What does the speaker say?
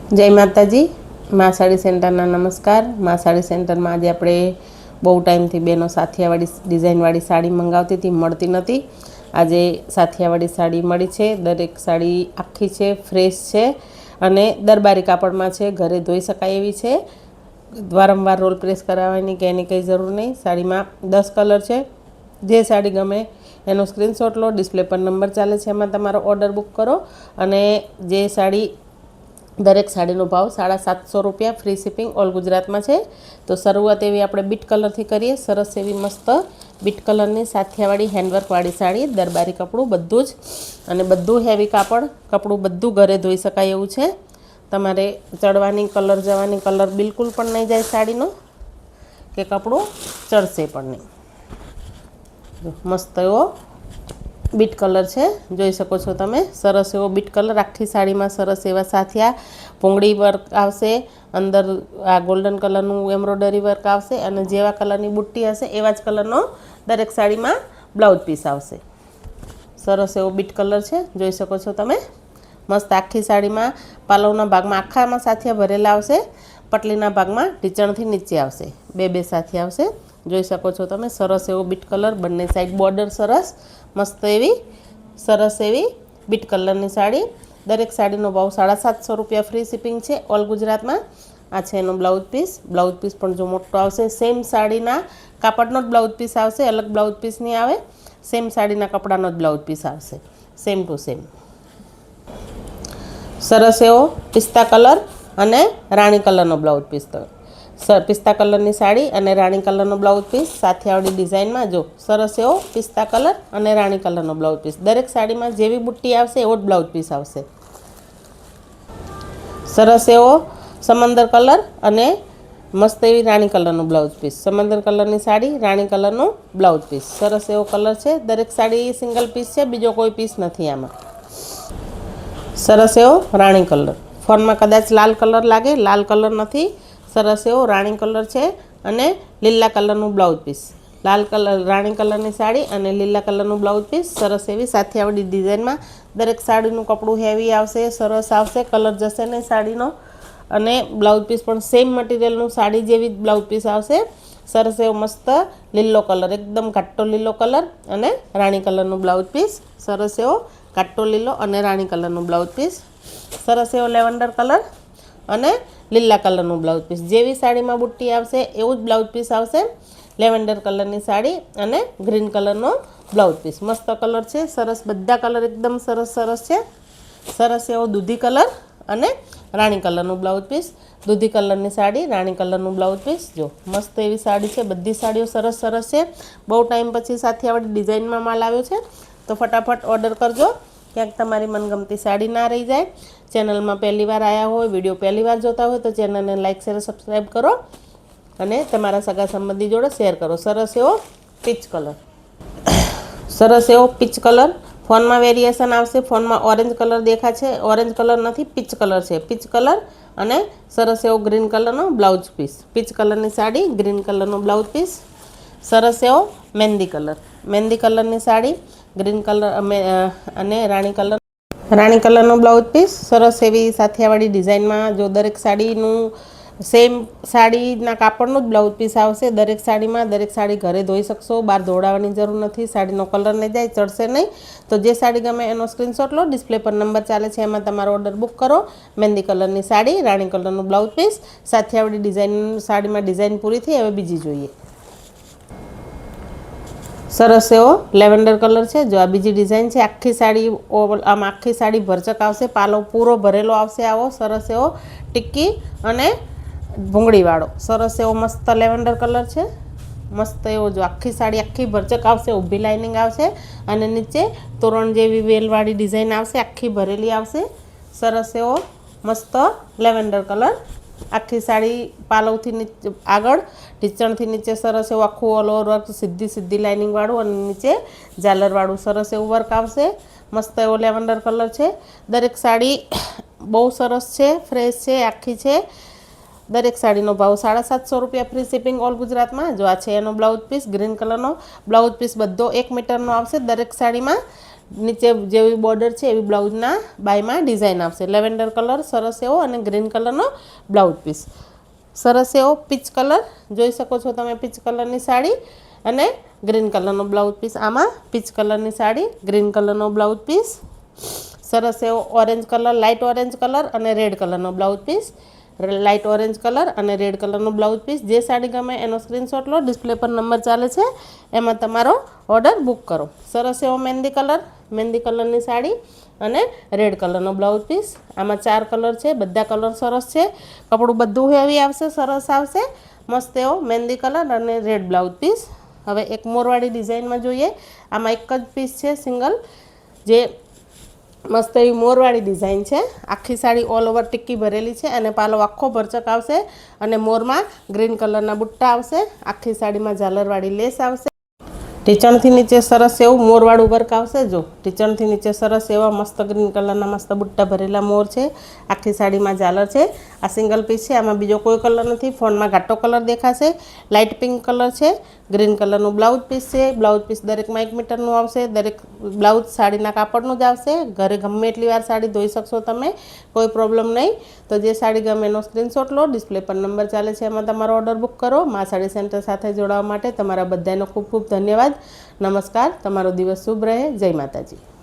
जय माताजी। मां साड़ी सेंटरना नमस्कार। मां साड़ी सेंटर में आज आपणे बहु टाइम थी बेनो साथियावाड़ी डिजाइनवाड़ी साड़ी मंगावती थी, मळती नती। आज साथियावाड़ी साड़ी मळी छे। दरेक साड़ी आखी छे, फ्रेश छे अने दरबारी कापड़मां छे। घरे धोई शकाय एवी छे। वारंवार रोल प्रेस कराववानी के एनी कई जरूर नहीं। साड़ी में 10 कलर है। जे साड़ी गमे एनो स्क्रीनशॉट लो। डिस्प्ले पर नंबर चाले छे, एमां तमारो ऑर्डर बुक करो। अने जे साड़ी दरेक साड़ीनो भाव 750 रुपया, फ्री शिपिंग ऑल गुजरात में है। तो शुरुआत एवी आपणे बीट कलर थी करीए। सरस एवी मस्त बीट कलरनी साथियावाड़ी हेन्डवर्कवाड़ी साड़ी, दरबारी कपड़ू बधुं ज अने बधुं हेवी कापड़, कपड़ू बधुं घरे धोई शकाय एवुं छे। तमारे चढ़वानी कलर जवानी कलर बिल्कुल पण नहीं जाए साड़ीनो के कपड़ू चढ़शे पण नहीं। मस्त एवो बीट कलर है, जोई शको छो तमे। सरस एवो बीट कलर आखी साड़ी में सरस एवा साथिया भूंगળી वर्क आवशे। अंदर आ गोल्डन कलरनु एम्ब्रोडरी वर्क आवशे अने जेवा कलरनी बुट्टी हशे एवा ज कलरनो दरेक साड़ी में ब्लाउज पीस आवशे। सरस एवो बीट कलर है, जोई शको छो तमे। मस्त आखी साड़ी में पालवना भाग में आखा में साथिया भरेला आवशे। पटलीना भाग में ढीचणथी नीचे आवशे। बे साथिया आवशे, जोई शको छो तमे। सरस एवो बीट कलर, बंने साइड बॉर्डर सरस मस्त एवी सरस एवी बीट कलरनी साड़ी। दरेक साड़ीनो भाव 750 रुपया, फ्री शिपिंग है ऑल गुजरात में। आ छे एनो ब्लाउज पीस पण जो मोटो आवशे। सेम साड़ीना कापड़नो ज ब्लाउज पीस आवशे, अलग ब्लाउज पीस नहीं आवे। सेम साड़ीना कपड़ानो ज ब्लाउज पीस आवशे, सेम टू सेम। सरस एवो पिस्ता कलर अने राणी कलरनो ब्लाउज पीस। पिस्ता कलरनी साड़ी अने राणी कलरनो ब्लाउज पीस साथियावाड़ी डिजाइन में। जो सरस एवो पिस्ता कलर अने राणी कलरनो ब्लाउज पीस। दरेक साड़ी में जेवी बुट्टी आवशे एवो ज ब्लाउज पीस आवशे। सरस एवो समंदर कलर अने मस्त एवी राणी कलरनो ब्लाउज पीस। समंदर कलरनी साड़ी, राणी कलरनो ब्लाउज पीस। सरस एवो कलर है। दरेक साड़ी सिंगल पीस है, बीजो कोई पीस नहीं आमां। सरस एवो राणी कलर, फोन में कदाच लाल कलर लागे, लाल कलर नहीं। सरस एवो राणी कलर है अने लीला कलरनु ब्लाउज पीस। लाल कलर राणी कलरनी साड़ी अने लीला कलरनु ब्लाउज पीस। सरस एवी साथियावाड़ी डिजाइन में। दरेक साड़ीनु कपड़ू हेवी आवशे, सरस आवशे, कलर जशे नहीं साड़ीनो। अने ब्लाउज पीस पण सेम मटीरियलनु साड़ी जेवी ब्लाउज पीस आवशे। सरस एवो मस्त लीलो कलर, एकदम घाटो लीलो कलर अने राणी कलरनु ब्लाउज पीस। सरस एवो घाटो लीलो अने राणी कलरनु ब्लाउज पीस। सरस एवो लेवेन्डर कलर अने लीला कलरनु ब्लाउज पीस। जेवी साड़ी में बुट्टी आवशे एवुं ज ब्लाउज पीस आवशे। लेवेन्डर कलरनी साड़ी अने ग्रीन कलरनो ब्लाउज पीस। मस्त कलर है, सरस बधा कलर एकदम सरस सरस है। सरस एवो दूधी कलर अने राणी कलरनु ब्लाउज पीस। दूधी कलरनी साड़ी, राणी कलरनु ब्लाउज पीस। जो मस्त एवी साड़ी है, बधी साड़ीओ सरस सरस है। बहुत टाइम पछी साथियावाड़ी डिजाइन में माल आव्यो छे, तो फटाफट ऑर्डर करजो, क्यांक तमारी मनगमती साड़ी ना रही जाए। चेनल में पहली बार आया हो, विडियो पहली बार जोता हो तो चेनल ने लाइक शेर सब्सक्राइब करो अने तमारा सगा संबंधी जोड़े शेर करो। सरस एवो पीच कलर, सरस एवो पीच कलर। फोन में वेरिएशन आवशे। फोन में ऑरेंज कलर देखा है, ऑरेंज कलर नहीं, पीच कलर है। पीच कलर अने सरस एवो ग्रीन कलरनो ब्लाउज पीस। पीच कलरनी साड़ी, ग्रीन कलरनो ब्लाउज पीस। सरस एवो मेहंदी कलर, मेहंदी कलरनी साड़ी, ग्रीन कलर अने राणी कलरनो ब्लाउज पीस। सरस एवी साथियावाड़ी डिजाइन में। जो दरेक साड़ीनु सेम साड़ीना कापड़नो ज ब्लाउज पीस आवशे। दरेक साड़ी में, दरेक साड़ी घरे धोई शकशो, बहार धोवड़ावानी जरूर नहीं। साड़ीनो कलर नहीं जाए, चढ़शे नहीं। तो जे साड़ी गमे एनो स्क्रीनशॉट लो। डिस्प्ले पर नंबर चाले छे, एमां तमारो ऑर्डर बुक करो। मेहंदी कलरनी साड़ी, राणी कलरनो ब्लाउज पीस। साथियावाड़ी डिजाइन साड़ी में डिजाइन पूरी थी, हवे बीजी जोईए। सरस एवो लेवेन्डर कलर है। जो आ बीजी डिजाइन है। आखी साड़ी आम आखी साड़ी भरचक आवशे, पालो पूरो भरेलो आवशे। आवो सरस एवो टिक्की अने भूंगળી वाळो सरस एवो मस्त लेवेन्डर कलर है। मस्त एवो जो आखी साड़ी आखी भरचक आवशे, ऊभी लाइनिंग आवशे अने नीचे तोरण जेवी वेलवाड़ी डिजाइन आवशे, आखी भरेली आवशे। सरस एवो मस्त लेवेन्डर कलर। आखी साड़ी पालवथी नीचे आगळ ढीचणथी नीचे सरस एवो आखुं ऑल ओवर वर्क, सीधी सीधी लाइनिंग वाळुं अने नीचे झालर वाळुं सरस एवुं वर्क आवशे। मस्त एवो लेवेन्डर कलर है। दरेक साड़ी बहु सरस है, फ्रेश है, आखी है। दरेक साड़ीनो भाव 750 रुपया, फ्री शिपिंग ऑल गुजरात में। जो आ छे एनो ब्लाउज पीस, ग्रीन कलरनो ब्लाउज पीस बधो 1 मीटरनो आवशे। दरेक साड़ी में નીચે જેવી બોર્ડર છે એવી બ્લાઉઝના બાયમાં ડિઝાઇન આવશે. લેવેન્ડર કલર સરસ એવો અને ગ્રીન કલરનો બ્લાઉઝ પીસ. સરસ એવો પીચ કલર જોઈ શકો છો તમે, પીચ કલરની સાડી અને ગ્રીન કલરનો બ્લાઉઝ પીસ. આમાં પીચ કલરની સાડી, ગ્રીન કલરનો બ્લાઉઝ પીસ. સરસ એવો orange colour, light orange colour અને રેડ કલરનો blouse piece. Light orange colour અને રેડ કલરનો બ્લાઉઝ પીસ. જે સાડી ગમે એનો સ્ક્રીનશોટ લો, ડિસ્પ્લે પર નંબર ચાલે છે એમાં તમારો ઓર્ડર બુક કરો. સરસ એવો મહેંદી કલરની સાડી અને રેડ કલરનો બ્લાઉઝ પીસ. આમાં 4 કલર છે, બધા કલર સરસ છે. કપડું બધું હેવી આવશે, સરસ આવશે. મસ્ત એવો મહેંદી કલર અને રેડ બ્લાઉઝ પીસ. હવે એક મોરવાડી ડિઝાઇનમાં જોઈએ. આમાં એક જ પીસ છે સિંગલ, જે મસ્ત એવી મોરવાળી ડિઝાઇન છે. આખી સાડી ઓલ ઓવર ટિક્કી ભરેલી છે અને પાલો આખો ભરચક આવશે અને મોરમાં ગ્રીન કલરના બુટ્ટા આવશે. આખી સાડીમાં ઝાલરવાળી લેસ આવશે. ટીચણથી નીચે સરસ એવું મોરવાળું વર્ક આવશે. જો ટીચણથી નીચે સરસ એવા મસ્ત ગ્રીન કલરના મસ્ત બુટ્ટા ભરેલા મોર છે. આખી સાડીમાં ઝાલર છે. આ સિંગલ પીસ છે, આમાં બીજો કોઈ કલર નથી. ફોનમાં ઘાટો કલર દેખાશે, લાઇટ પિંક કલર છે. ગ્રીન કલરનું બ્લાઉઝ પીસ છે. બ્લાઉઝ પીસ દરેકમાં 1 મીટરનું આવશે. દરેક બ્લાઉઝ સાડીના કાપડનું જ આવશે. ઘરે ગમે એટલી વાર સાડી ધોઈ શકશો તમે, કોઈ પ્રોબ્લેમ નહીં. તો જે સાડી ગમે એનો સ્ક્રીનશોટ લો, ડિસ્પ્લે પર નંબર ચાલે છે એમાં તમારો ઓર્ડર બુક કરો. મા સાડી સેન્ટર સાથે જોડાવા માટે તમારા બધાનો ખૂબ ખૂબ ધન્યવાદ. નમસ્કાર. તમારો દિવસ શુભ રહે. જય માતાજી.